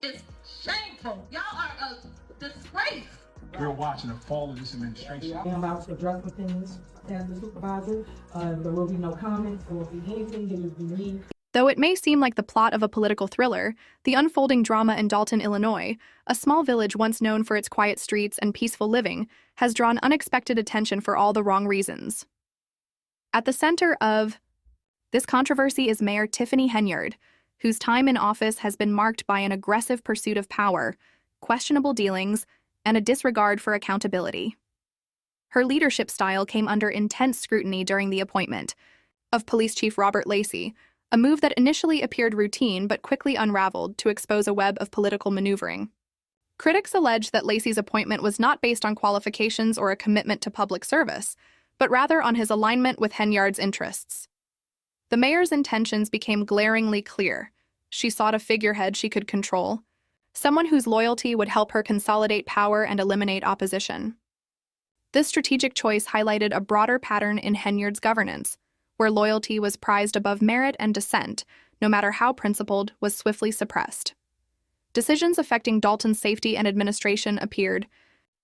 It's shameful. Y'all are a disgrace. We're watching the fall of this administration. I am about to address some things as the supervisor. There will be no comments. There will be anything that you need. Though it may seem like the plot of a political thriller, the unfolding drama in Dalton, Illinois, a small village once known for its quiet streets and peaceful living, has drawn unexpected attention for all the wrong reasons. At the center of this controversy is Mayor Tiffany Henyard, whose time in office has been marked by an aggressive pursuit of power, questionable dealings, and a disregard for accountability. Her leadership style came under intense scrutiny during the appointment of Police Chief Robert Lacey, a move that initially appeared routine but quickly unraveled to expose a web of political maneuvering. Critics allege that Lacey's appointment was not based on qualifications or a commitment to public service, but rather on his alignment with Henyard's interests. The mayor's intentions became glaringly clear. She sought a figurehead she could control, someone whose loyalty would help her consolidate power and eliminate opposition. This strategic choice highlighted a broader pattern in Henyard's governance, where loyalty was prized above merit and dissent, no matter how principled, was swiftly suppressed. Decisions affecting Dalton's safety and administration appeared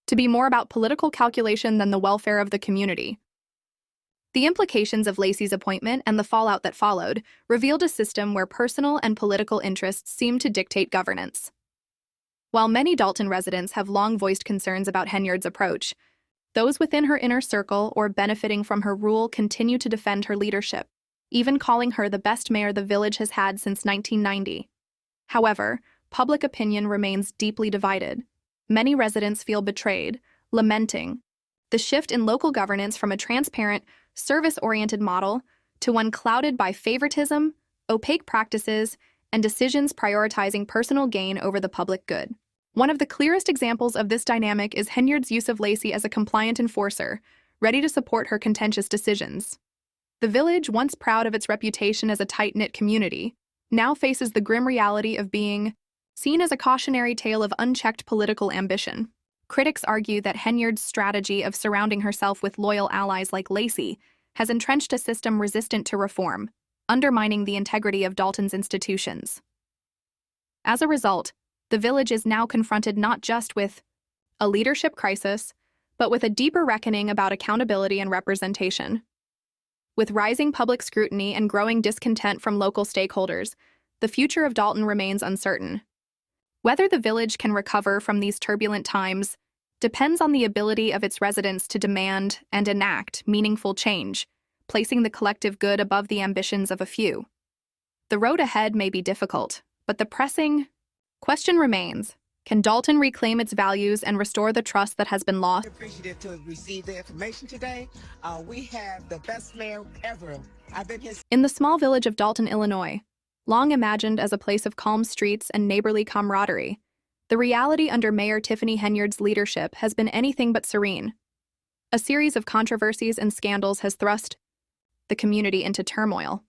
to be more about political calculation than the welfare of the community. The implications of Lacey's appointment and the fallout that followed revealed a system where personal and political interests seemed to dictate governance. While many Dalton residents have long voiced concerns about Henyard's approach, those within her inner circle or benefiting from her rule continue to defend her leadership, even calling her the best mayor the village has had since 1990. However, public opinion remains deeply divided. Many residents feel betrayed, lamenting the shift in local governance from a transparent, service-oriented model to one clouded by favoritism, opaque practices, and decisions prioritizing personal gain over the public good. One of the clearest examples of this dynamic is Henyard's use of Lacey as a compliant enforcer, ready to support her contentious decisions. The village, once proud of its reputation as a tight-knit community, now faces the grim reality of being seen as a cautionary tale of unchecked political ambition. Critics argue that Henyard's strategy of surrounding herself with loyal allies like Lacey has entrenched a system resistant to reform, undermining the integrity of Dalton's institutions. As a result, the village is now confronted not just with a leadership crisis, but with a deeper reckoning about accountability and representation. With rising public scrutiny and growing discontent from local stakeholders, the future of Dalton remains uncertain. Whether the village can recover from these turbulent times depends on the ability of its residents to demand and enact meaningful change, placing the collective good above the ambitions of a few. The road ahead may be difficult, but the pressing question remains: can Dalton reclaim its values and restore the trust that has been lost? Appreciative to receive the information today. We have the best mayor ever. I've been here. In the small village of Dalton, Illinois, long imagined as a place of calm streets and neighborly camaraderie, the reality under Mayor Tiffany Henyard's leadership has been anything but serene. A series of controversies and scandals has thrust the community into turmoil.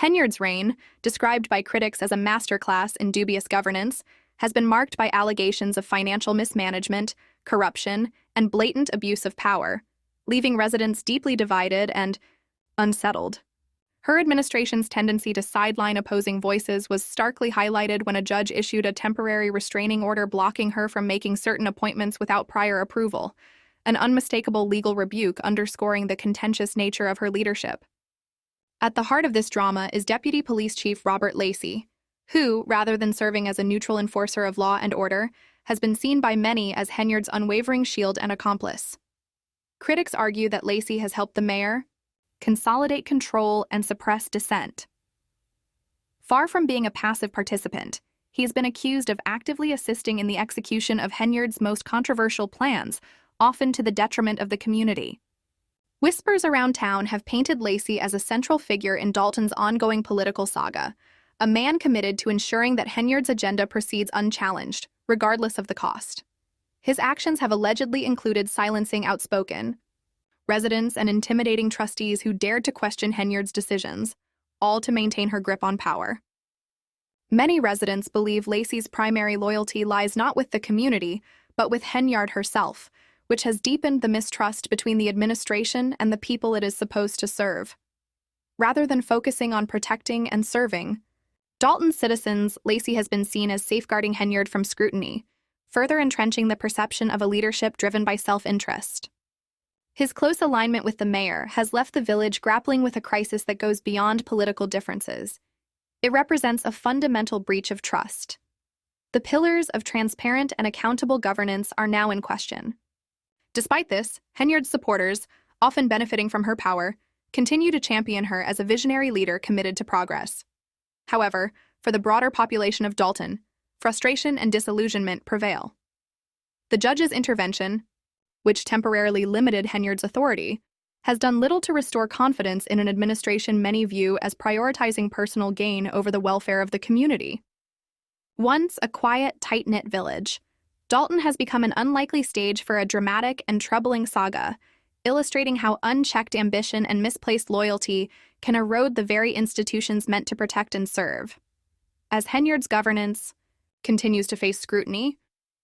Henyard's reign, described by critics as a masterclass in dubious governance, has been marked by allegations of financial mismanagement, corruption, and blatant abuse of power, leaving residents deeply divided and unsettled. Her administration's tendency to sideline opposing voices was starkly highlighted when a judge issued a temporary restraining order blocking her from making certain appointments without prior approval, an unmistakable legal rebuke underscoring the contentious nature of her leadership. At the heart of this drama is Deputy Police Chief Robert Lacey, who, rather than serving as a neutral enforcer of law and order, has been seen by many as Henyard's unwavering shield and accomplice. Critics argue that Lacey has helped the mayor consolidate control and suppress dissent. Far from being a passive participant, he has been accused of actively assisting in the execution of Henyard's most controversial plans, often to the detriment of the community. Whispers around town have painted Lacey as a central figure in Dalton's ongoing political saga, a man committed to ensuring that Henyard's agenda proceeds unchallenged, regardless of the cost. His actions have allegedly included silencing outspoken residents and intimidating trustees who dared to question Henyard's decisions, all to maintain her grip on power. Many residents believe Lacey's primary loyalty lies not with the community, but with Henyard herself, which has deepened the mistrust between the administration and the people it is supposed to serve. Rather than focusing on protecting and serving, Dalton's citizens, Lacey has been seen as safeguarding Henyard from scrutiny, further entrenching the perception of a leadership driven by self-interest. His close alignment with the mayor has left the village grappling with a crisis that goes beyond political differences. It represents a fundamental breach of trust. The pillars of transparent and accountable governance are now in question. Despite this, Henyard's supporters, often benefiting from her power, continue to champion her as a visionary leader committed to progress. However, for the broader population of Dalton, frustration and disillusionment prevail. The judge's intervention, which temporarily limited Henyard's authority, has done little to restore confidence in an administration many view as prioritizing personal gain over the welfare of the community. Once a quiet, tight-knit village, Dalton has become an unlikely stage for a dramatic and troubling saga, illustrating how unchecked ambition and misplaced loyalty can erode the very institutions meant to protect and serve. As Henyard's governance continues to face scrutiny,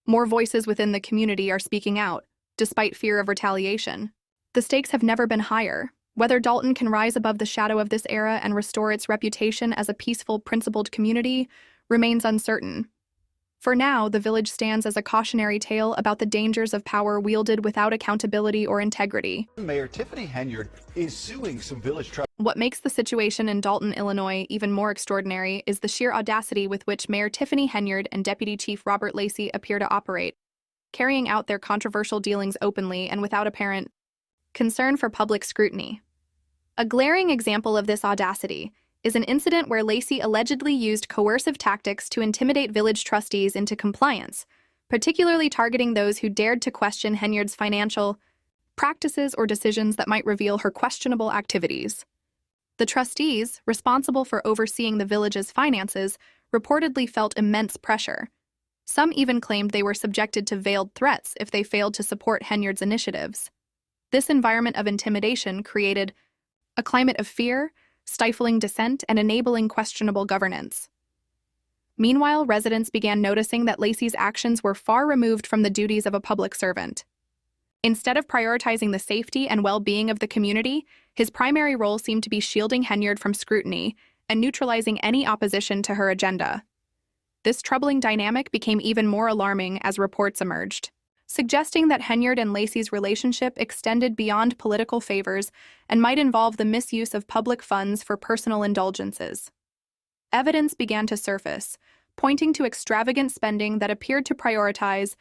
more voices within the community are speaking out, despite fear of retaliation. The stakes have never been higher. Whether Dalton can rise above the shadow of this era and restore its reputation as a peaceful, principled community remains uncertain. For now, the village stands as a cautionary tale about the dangers of power wielded without accountability or integrity. Mayor Tiffany Henyard is suing some village trustees. What makes the situation in Dalton, Illinois even more extraordinary is the sheer audacity with which Mayor Tiffany Henyard and Deputy Chief Lacey appear to operate, carrying out their controversial dealings openly and without apparent concern for public scrutiny. A glaring example of this audacity is an incident where Lacey allegedly used coercive tactics to intimidate village trustees into compliance, particularly targeting those who dared to question Henyard's financial practices or decisions that might reveal her questionable activities. The trustees, responsible for overseeing the village's finances, reportedly felt immense pressure. Some even claimed they were subjected to veiled threats if they failed to support Henyard's initiatives. This environment of intimidation created a climate of fear, stifling dissent, and enabling questionable governance. Meanwhile, residents began noticing that Lacey's actions were far removed from the duties of a public servant. Instead of prioritizing the safety and well-being of the community, his primary role seemed to be shielding Henyard from scrutiny and neutralizing any opposition to her agenda. This troubling dynamic became even more alarming as reports emerged, suggesting that Henyard and Lacey's relationship extended beyond political favors and might involve the misuse of public funds for personal indulgences. Evidence began to surface, pointing to extravagant spending that appeared to prioritize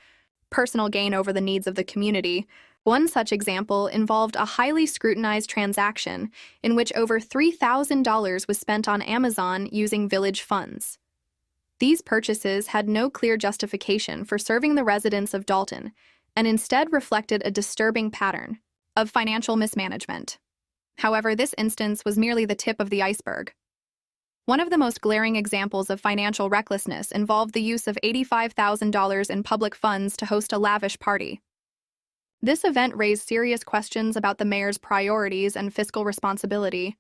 personal gain over the needs of the community. One such example involved a highly scrutinized transaction in which over $3,000 was spent on Amazon using village funds. These purchases had no clear justification for serving the residents of Dalton and instead reflected a disturbing pattern of financial mismanagement. However, this instance was merely the tip of the iceberg. One of the most glaring examples of financial recklessness involved the use of $85,000 in public funds to host a lavish party. This event raised serious questions about the mayor's priorities and fiscal responsibility.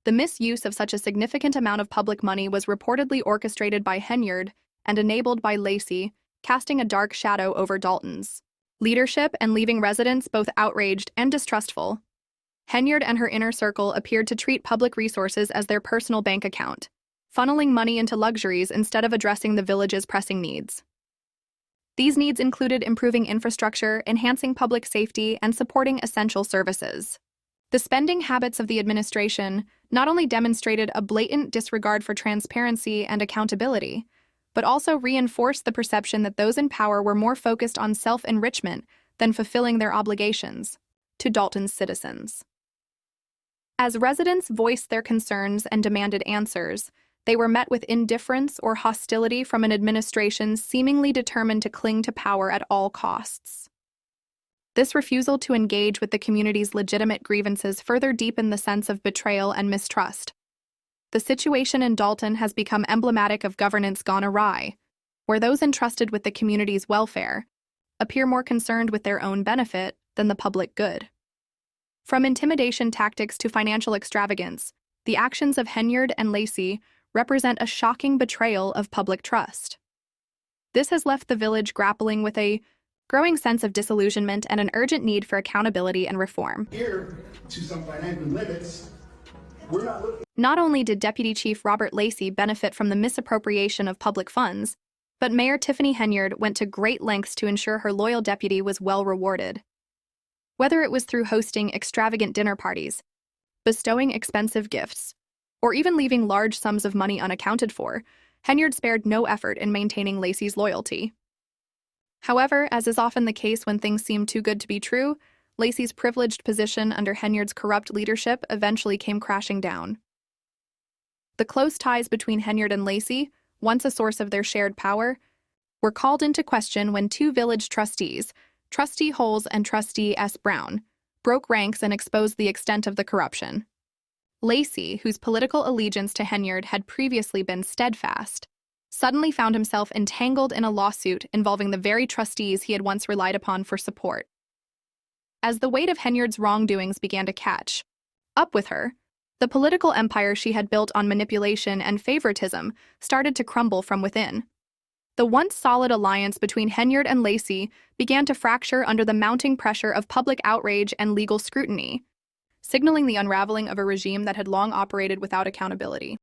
The misuse of such a significant amount of public money was reportedly orchestrated by Henyard and enabled by Lacey, casting a dark shadow over Dalton's leadership and leaving residents both outraged and distrustful. Henyard and her inner circle appeared to treat public resources as their personal bank account, funneling money into luxuries instead of addressing the village's pressing needs. These needs included improving infrastructure, enhancing public safety, and supporting essential services. The spending habits of the administration not only demonstrated a blatant disregard for transparency and accountability, but also reinforced the perception that those in power were more focused on self-enrichment than fulfilling their obligations to Dalton's citizens. As residents voiced their concerns and demanded answers, they were met with indifference or hostility from an administration seemingly determined to cling to power at all costs. This refusal to engage with the community's legitimate grievances further deepened the sense of betrayal and mistrust. The situation in Dalton has become emblematic of governance gone awry, where those entrusted with the community's welfare appear more concerned with their own benefit than the public good. From intimidation tactics to financial extravagance, the actions of Henyard and Lacey represent a shocking betrayal of public trust. This has left the village grappling with a growing sense of disillusionment and an urgent need for accountability and reform. Here to some financial limits Not only did Deputy Chief Robert Lacey benefit from the misappropriation of public funds, but Mayor Tiffany Henyard went to great lengths to ensure her loyal deputy was well rewarded. Whether it was through hosting extravagant dinner parties, bestowing expensive gifts, or even leaving large sums of money unaccounted for, Henyard spared no effort in maintaining Lacey's loyalty. However, as is often the case when things seem too good to be true, Lacey's privileged position under Henyard's corrupt leadership eventually came crashing down. The close ties between Henyard and Lacey, once a source of their shared power, were called into question when two village trustees, Trustee Holes and Trustee S. Brown, broke ranks and exposed the extent of the corruption. Lacey, whose political allegiance to Henyard had previously been steadfast, suddenly found himself entangled in a lawsuit involving the very trustees he had once relied upon for support. As the weight of Henyard's wrongdoings began to catch up with her, the political empire she had built on manipulation and favoritism started to crumble from within. The once solid alliance between Henyard and Lacey began to fracture under the mounting pressure of public outrage and legal scrutiny, signaling the unraveling of a regime that had long operated without accountability.